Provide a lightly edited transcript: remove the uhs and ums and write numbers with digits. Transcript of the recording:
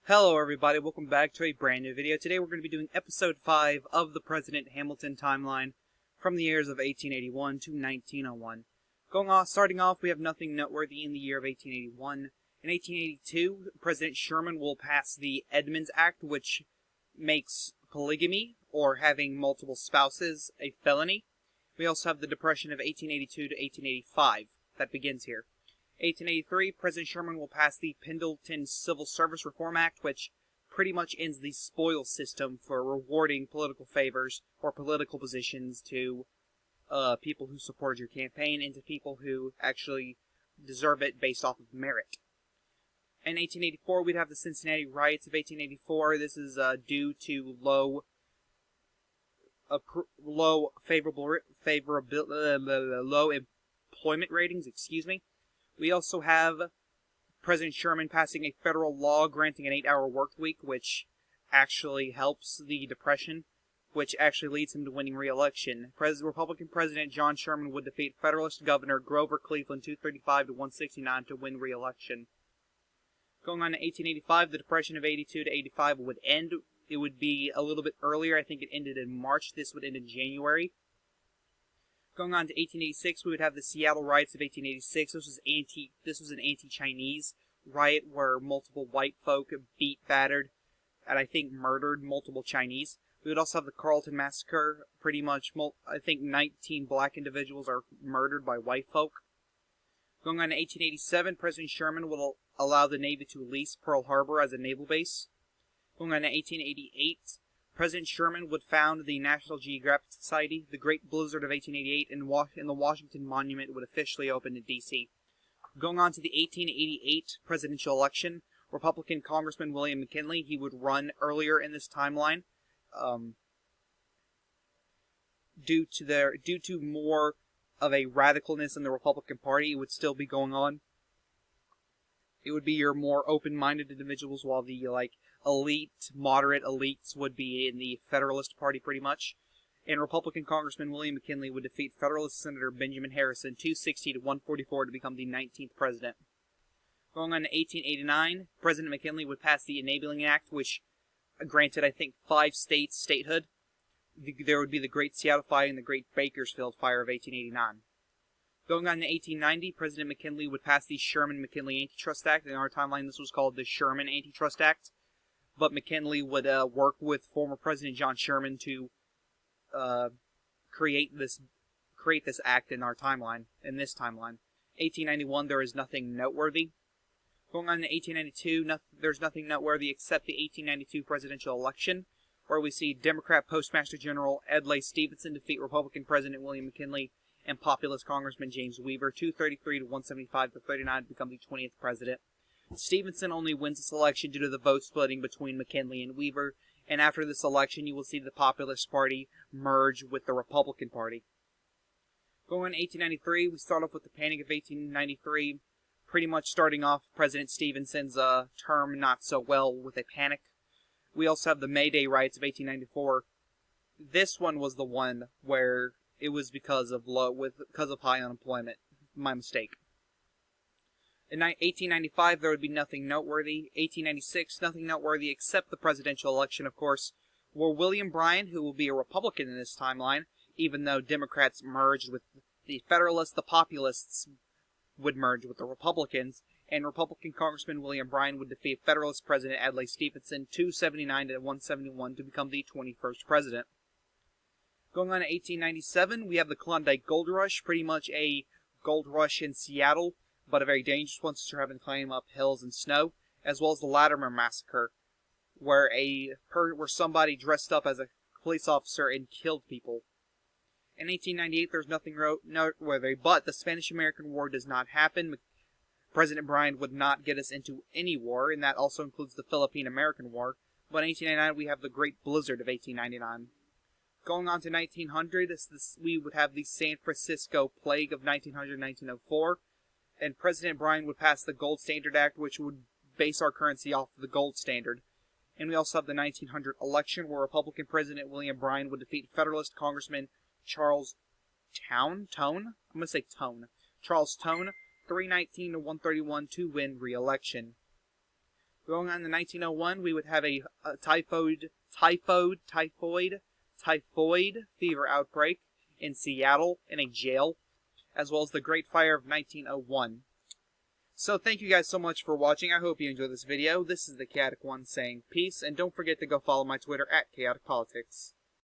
Hello everybody, welcome back to a brand new video. Today we're going to be doing episode 5 of the President Hamilton timeline from the years of 1881 to 1901. Starting off, we have nothing noteworthy in the year of 1881. In 1882, President Sherman will pass the Edmunds Act, which makes polygamy, or having multiple spouses, a felony. We also have the Depression of 1882 to 1885. That begins here. 1883, President Sherman will pass the Pendleton Civil Service Reform Act, which pretty much ends the spoil system for rewarding political favors or political positions to people who support your campaign and to people who actually deserve it based off of merit. In 1884, we'd have the Cincinnati riots of 1884. This is due to low employment ratings. We also have President Sherman passing a federal law granting an 8-hour work week, which actually helps the Depression, which actually leads him to winning re-election. Republican President John Sherman would defeat Federalist Governor Grover Cleveland 235 to 169 to win re-election. Going on to 1885, the Depression of 82 to 85 would end. It would be a little bit earlier. I think it ended in March. This would end in January. Going on to 1886, we would have the Seattle riots of 1886. This was an anti-Chinese riot where multiple white folk beat, battered, and I think murdered multiple Chinese. We would also have the Carlton Massacre. Pretty much, I think 19 black individuals are murdered by white folk. Going on to 1887, President Sherman will allow the Navy to lease Pearl Harbor as a naval base. Going on to 1888, President Sherman would found the National Geographic Society. The Great Blizzard of 1888 in the Washington Monument would officially open in D.C. Going on to the 1888 presidential election, Republican Congressman William McKinley, he would run earlier in this timeline. Due to more of a radicalness in the Republican Party, it would still be going on. It would be your more open-minded individuals, while the moderate elites would be in the Federalist Party pretty much. And Republican Congressman William McKinley would defeat Federalist Senator Benjamin Harrison 260 to 144 to become the 19th president. Going on to 1889, President McKinley would pass the Enabling Act, which granted, I think, 5 states statehood. There would be the Great Seattle Fire and the Great Bakersfield Fire of 1889. Going on to 1890, President McKinley would pass the Sherman-McKinley Antitrust Act. In our timeline, this was called the Sherman Antitrust Act. But McKinley would work with former President John Sherman to create this act in our timeline. In this timeline, 1891, there is nothing noteworthy. Going on to 1892, there's nothing noteworthy except the 1892 presidential election, where we see Democrat Postmaster General Adlai Stevenson defeat Republican President William McKinley and populist Congressman James Weaver 233 to 175 to 39 to become the 20th president. Stevenson only wins this election due to the vote splitting between McKinley and Weaver, and after this election you will see the Populist Party merge with the Republican Party. Going on 1893, we start off with the Panic of 1893, pretty much starting off President Stevenson's term not so well with a panic. We also have the May Day riots of 1894. This one was the one where it was because of high unemployment. My mistake. In 1895, there would be nothing noteworthy. 1896, nothing noteworthy except the presidential election, of course, where William Bryan, who will be a Republican in this timeline, even though Democrats merged with the Federalists, the Populists would merge with the Republicans, and Republican Congressman William Bryan would defeat Federalist President Adlai Stevenson 279 to 171 to become the 21st president. Going on to 1897, we have the Klondike Gold Rush, pretty much a gold rush in Seattle, but a very dangerous one since you're having to climb up hills and snow, as well as the Latimer Massacre, where somebody dressed up as a police officer and killed people. In 1898, there's nothing noteworthy, but the Spanish-American War does not happen. President Bryan would not get us into any war, and that also includes the Philippine-American War. But in 1899, we have the Great Blizzard of 1899. Going on to 1900, we would have the San Francisco Plague of 1900-1904, and President Bryan would pass the Gold Standard Act, which would base our currency off of the gold standard. And we also have the 1900 election, where Republican President William Bryan would defeat Federalist Congressman Charles Tone? I'm going to say Tone. Charles Tone, 319 to 131 to win re-election. Going on to 1901, we would have a typhoid fever outbreak in Seattle in a jail, as well as the Great Fire of 1901. So thank you guys so much for watching. I hope you enjoyed this video. This is the Chaotic One saying peace, and don't forget to go follow my Twitter at Chaotic Politics.